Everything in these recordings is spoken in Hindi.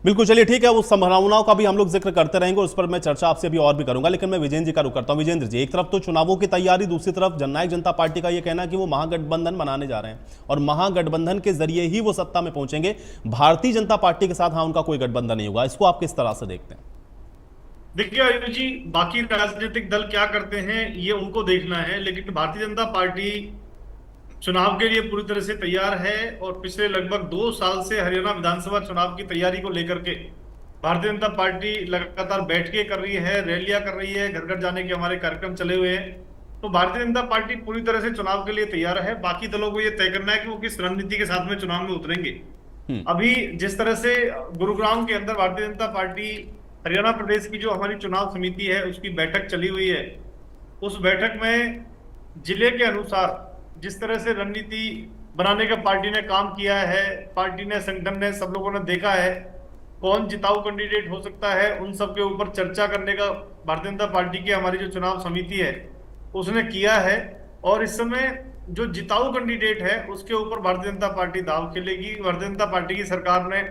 बिल्कुल, चलिए ठीक है, उस संभावनाओं का भी हम लोग जिक्र करते रहेंगे, उस पर मैं चर्चा आपसे अभी और भी करूंगा। लेकिन मैं विजेंद्र जी का रुख करता हूं। विजेंद्र जी, एक तरफ तो चुनावों की तैयारी, दूसरी तरफ जननायक जनता पार्टी का यह कहना कि वो महागठबंधन बनाने जा रहे हैं और महागठबंधन के जरिए ही वो सत्ता में पहुंचेंगे। भारतीय जनता पार्टी के साथ हाँ उनका कोई गठबंधन नहीं होगा, इसको आप किस तरह से देखते हैं? देखिए आयुष जी, बाकी राजनीतिक दल क्या करते हैं ये उनको देखना है, लेकिन भारतीय जनता पार्टी चुनाव के लिए पूरी तरह से तैयार है। और पिछले लगभग 2 साल से हरियाणा विधानसभा चुनाव की तैयारी को लेकर के भारतीय जनता पार्टी लगातार बैठकें कर रही है, रैलियां कर रही है, घर घर जाने के हमारे कार्यक्रम चले हुए हैं। तो भारतीय जनता पार्टी पूरी तरह से चुनाव के लिए तैयार है। बाकी दलों को ये तय करना है कि वो किस रणनीति के साथ में चुनाव में उतरेंगे। हम्म। अभी जिस तरह से गुरुग्राम के अंदर भारतीय जनता पार्टी हरियाणा प्रदेश की जो हमारी चुनाव समिति है उसकी बैठक चली हुई है, उस बैठक में जिले के अनुसार जिस तरह से रणनीति बनाने का पार्टी ने काम किया है, पार्टी ने, संगठन ने, सब लोगों ने देखा है कौन जिताऊ कैंडिडेट हो सकता है, उन सब के ऊपर चर्चा करने का भारतीय जनता पार्टी की हमारी जो चुनाव समिति है उसने किया है। और इस समय जो जिताऊ कैंडिडेट है उसके ऊपर भारतीय जनता पार्टी दांव खेलेगी। भारतीय जनता पार्टी की सरकार ने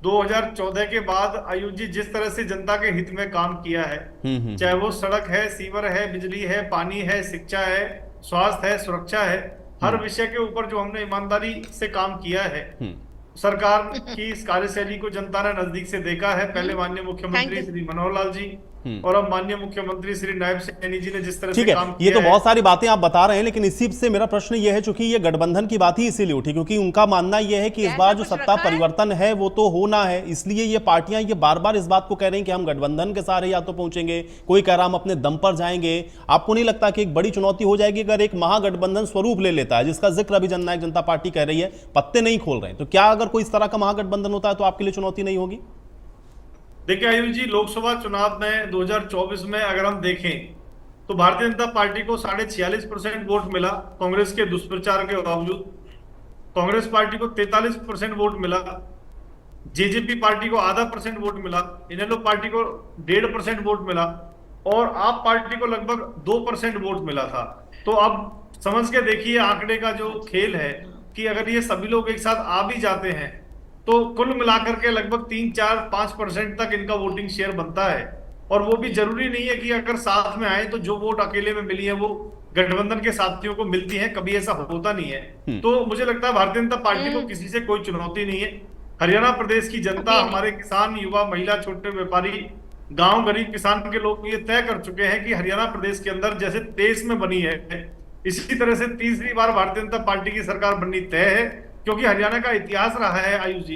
2014 के बाद आयुष जी जिस तरह से जनता के हित में काम किया है, चाहे वो सड़क है, सीवर है, बिजली है, पानी है, शिक्षा है, स्वास्थ्य है, सुरक्षा है, हर विषय के ऊपर जो हमने ईमानदारी से काम किया है, सरकार की इस कार्यशैली को जनता ने नजदीक से देखा है। पहले माननीय मुख्यमंत्री श्री मनोहर लाल जी और अब माननीय मुख्यमंत्री श्री नायब सैनी जी ने जिस तरह से ठीक है, काम ये किया तो है। बहुत सारी बातें आप बता रहे हैं, लेकिन इसी से मेरा प्रश्न ये है, चूंकि ये गठबंधन की बात ही इसीलिए उठी क्योंकि उनका मानना यह है कि इस बार जो सत्ता परिवर्तन है वो तो होना है, इसलिए ये पार्टियां ये बार बार इस बात को कह रही हैं कि हम गठबंधन के सहारे या तो पहुंचेंगे, कोई कह रहा हम अपने दम पर जाएंगे। आपको नहीं लगता कि एक बड़ी चुनौती हो जाएगी अगर एक महागठबंधन स्वरूप ले लेता है, जिसका जिक्र अभी जननायक जनता पार्टी कह रही है, पत्ते नहीं खोल रहे हैं, तो क्या अगर कोई इस तरह का महागठबंधन होता है तो आपके लिए चुनौती नहीं होगी? देखिए आयुष जी, लोकसभा चुनाव में 2024 में अगर हम देखें तो भारतीय जनता पार्टी को 46.5% वोट मिला कांग्रेस के दुष्प्रचार के बावजूद। कांग्रेस पार्टी को 43% वोट मिला, जेजेपी पार्टी को आधा % वोट मिला, इनेलो पार्टी को 1.5% वोट मिला और आप पार्टी को लगभग 2% वोट मिला था। तो अब समझ के देखिए आंकड़े का जो खेल है कि अगर ये सभी लोग एक साथ आ भी जाते हैं तो कुल मिलाकर के लगभग 3, 4, 5% तक इनका वोटिंग शेयर बनता है। और वो भी जरूरी नहीं है कि अगर साथ में आए तो जो वोट अकेले में मिली है वो गठबंधन के साथियों को मिलती है, कभी ऐसा होता नहीं है। तो मुझे लगता है भारतीय जनता पार्टी को किसी से कोई चुनौती नहीं है। हरियाणा प्रदेश की जनता, हमारे किसान, युवा, महिला, छोटे व्यापारी, गांव गरीब किसान के लोग ये तय कर चुके हैं कि हरियाणा प्रदेश के अंदर जैसे देश में बनी है इसी तरह से तीसरी बार भारतीय जनता पार्टी की सरकार बननी तय है। क्योंकि हरियाणा का इतिहास रहा है आयुष जी,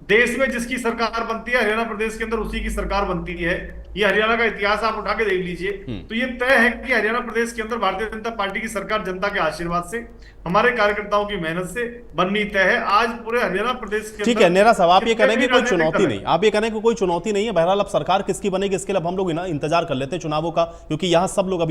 देश में जिसकी सरकार बनती है हरियाणा प्रदेश के अंदर उसी की सरकार बनती है। ये हरियाणा का इतिहास आप उठा के देख लीजिए। तो ये तय है कि हरियाणा प्रदेश के अंदर भारतीय जनता पार्टी की सरकार जनता के आशीर्वाद से, हमारे कार्यकर्ताओं की मेहनत से बननी तय है। आज पूरे हरियाणा प्रदेश के ठीक है नेरा साहब, आप ये कह रहे हैं कि कोई जितने भी चुनौती राजनीतिक नहीं, आप ये कह रहे हैं कि कोई चुनौती नहीं है। बहरहाल अब सरकार किसकी बनेगी इसके लिए अब हम लोग ना इंतजार कर लेते हैं चुनावों का, क्योंकि यहां सब लोग अभी